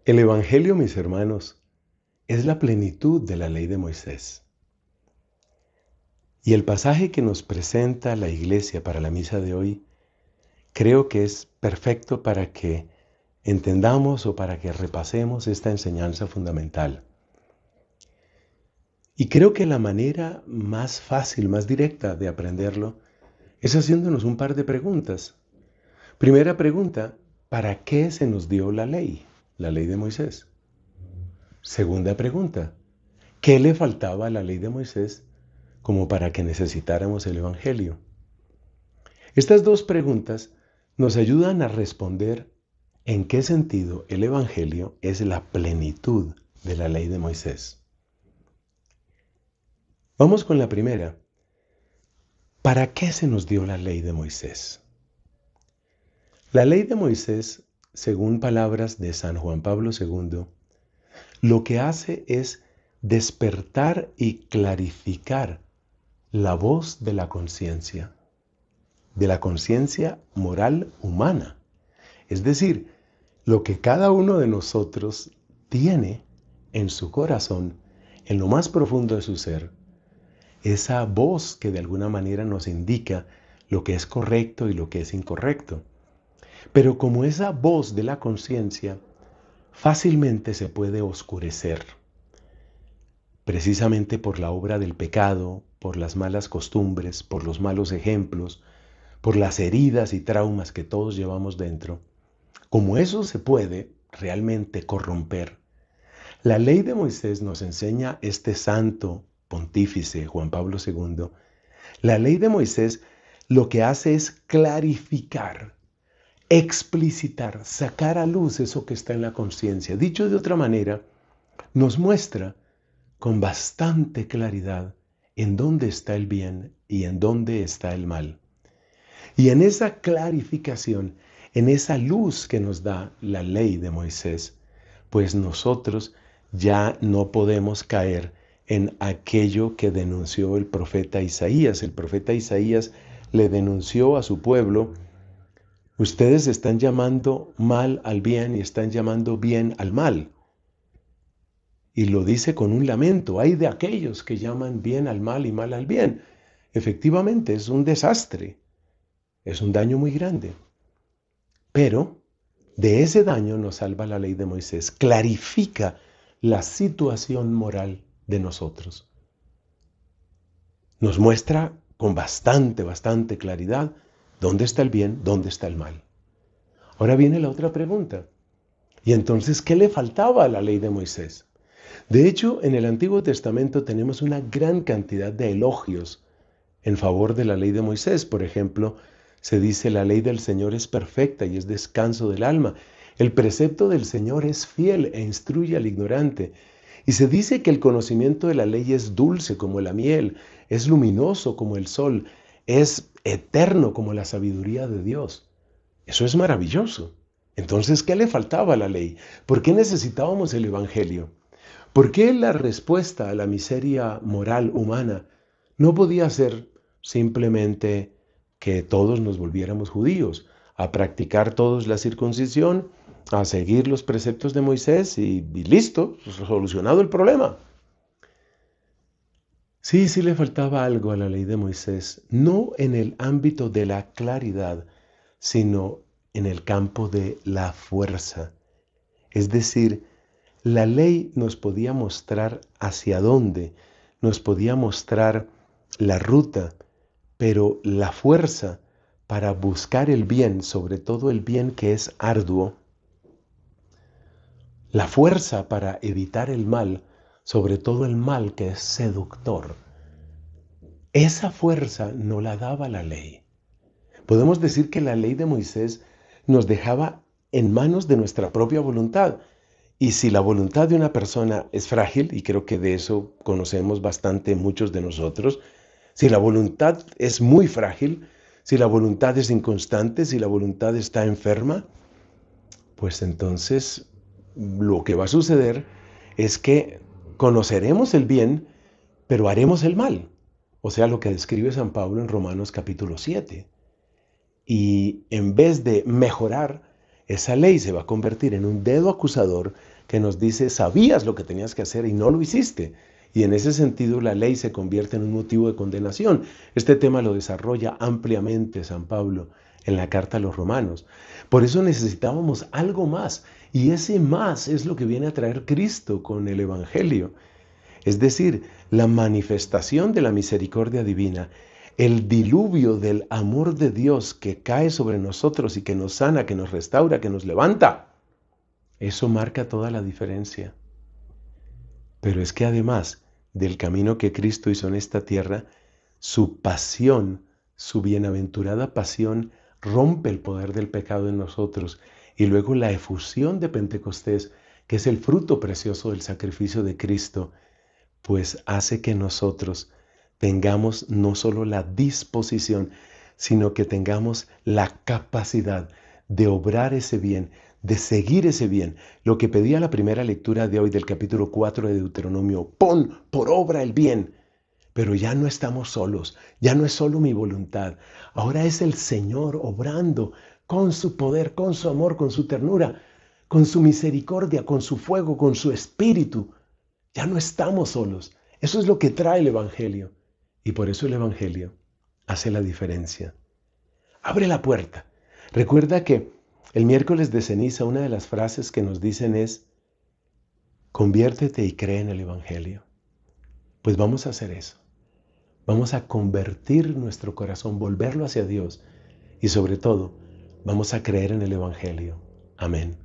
El Evangelio, mis hermanos, es la plenitud de la ley de Moisés. Y el pasaje que nos presenta la Iglesia para la misa de hoy, creo que es perfecto para que entendamos o para que repasemos esta enseñanza fundamental. Y creo que la manera más fácil, más directa de aprenderlo es haciéndonos un par de preguntas. Primera pregunta, ¿para qué se nos dio la ley de Moisés? Segunda pregunta, ¿qué le faltaba a la ley de Moisés como para que necesitáramos el Evangelio? Estas dos preguntas nos ayudan a responder en qué sentido el Evangelio es la plenitud de la ley de Moisés. Vamos con la primera. ¿Para qué se nos dio la ley de Moisés? La ley de Moisés, según palabras de San Juan Pablo II, lo que hace es despertar y clarificar la voz de la conciencia moral humana. Es decir, lo que cada uno de nosotros tiene en su corazón, en lo más profundo de su ser, esa voz que de alguna manera nos indica lo que es correcto y lo que es incorrecto. Pero como esa voz de la conciencia fácilmente se puede oscurecer, precisamente por la obra del pecado, por las malas costumbres, por los malos ejemplos, por las heridas y traumas que todos llevamos dentro, como eso se puede realmente corromper, la ley de Moisés nos enseña este santo pontífice Juan Pablo II. La ley de Moisés lo que hace es clarificar, explicitar, sacar a luz eso que está en la conciencia. Dicho de otra manera, nos muestra con bastante claridad en dónde está el bien y en dónde está el mal. Y en esa clarificación, en esa luz que nos da la ley de Moisés, pues nosotros ya no podemos caer en aquello que denunció el profeta Isaías. El profeta Isaías le denunció a su pueblo: ustedes están llamando mal al bien y están llamando bien al mal. Y lo dice con un lamento: ay de aquellos que llaman bien al mal y mal al bien. Efectivamente, es un desastre, es un daño muy grande. Pero de ese daño nos salva la ley de Moisés, clarifica la situación moral de nosotros. Nos muestra con bastante claridad dónde está el bien, dónde está el mal. Ahora viene la otra pregunta. ¿Y entonces qué le faltaba a la ley de Moisés? De hecho, en el Antiguo Testamento tenemos una gran cantidad de elogios en favor de la ley de Moisés. Por ejemplo, se dice: la ley del Señor es perfecta y es descanso del alma. El precepto del Señor es fiel e instruye al ignorante. Y se dice que el conocimiento de la ley es dulce como la miel, es luminoso como el sol, es eterno como la sabiduría de Dios. Eso es maravilloso. Entonces, ¿qué le faltaba a la ley? ¿Por qué necesitábamos el Evangelio? ¿Por qué la respuesta a la miseria moral humana no podía ser simplemente que todos nos volviéramos judíos, a practicar todos la circuncisión, a seguir los preceptos de Moisés y listo, solucionado el problema? Sí, sí le faltaba algo a la ley de Moisés, no en el ámbito de la claridad, sino en el campo de la fuerza. Es decir, la ley nos podía mostrar hacia dónde, nos podía mostrar la ruta, pero la fuerza para buscar el bien, sobre todo el bien que es arduo, la fuerza para evitar el mal, sobre todo el mal que es seductor, esa fuerza no la daba la ley. Podemos decir que la ley de Moisés nos dejaba en manos de nuestra propia voluntad. Y si la voluntad de una persona es frágil, y creo que de eso conocemos bastante muchos de nosotros, si la voluntad es muy frágil, si la voluntad es inconstante, si la voluntad está enferma, pues entonces lo que va a suceder es que conoceremos el bien, pero haremos el mal. O sea, lo que describe San Pablo en Romanos capítulo 7. Y en vez de mejorar, esa ley se va a convertir en un dedo acusador que nos dice, sabías lo que tenías que hacer y no lo hiciste. Y en ese sentido la ley se convierte en un motivo de condenación. Este tema lo desarrolla ampliamente San Pablo en la carta a los Romanos. Por eso necesitábamos algo más. Y ese más es lo que viene a traer Cristo con el Evangelio. Es decir, la manifestación de la misericordia divina, el diluvio del amor de Dios que cae sobre nosotros y que nos sana, que nos restaura, que nos levanta. Eso marca toda la diferencia. Pero es que además del camino que Cristo hizo en esta tierra, su pasión, su bienaventurada pasión, rompe el poder del pecado en nosotros. Y luego la efusión de Pentecostés, que es el fruto precioso del sacrificio de Cristo, pues hace que nosotros tengamos no solo la disposición, sino que tengamos la capacidad de obrar ese bien, de seguir ese bien. Lo que pedía la primera lectura de hoy del capítulo 4 de Deuteronomio, pon por obra el bien. Pero ya no estamos solos, ya no es solo mi voluntad, ahora es el Señor obrando con su poder, con su amor, con su ternura, con su misericordia, con su fuego, con su espíritu. Ya no estamos solos. Eso es lo que trae el Evangelio. Y por eso el Evangelio hace la diferencia. Abre la puerta. Recuerda que el miércoles de ceniza una de las frases que nos dicen es, conviértete y cree en el Evangelio. Pues vamos a hacer eso. Vamos a convertir nuestro corazón, volverlo hacia Dios y sobre todo, vamos a creer en el Evangelio. Amén.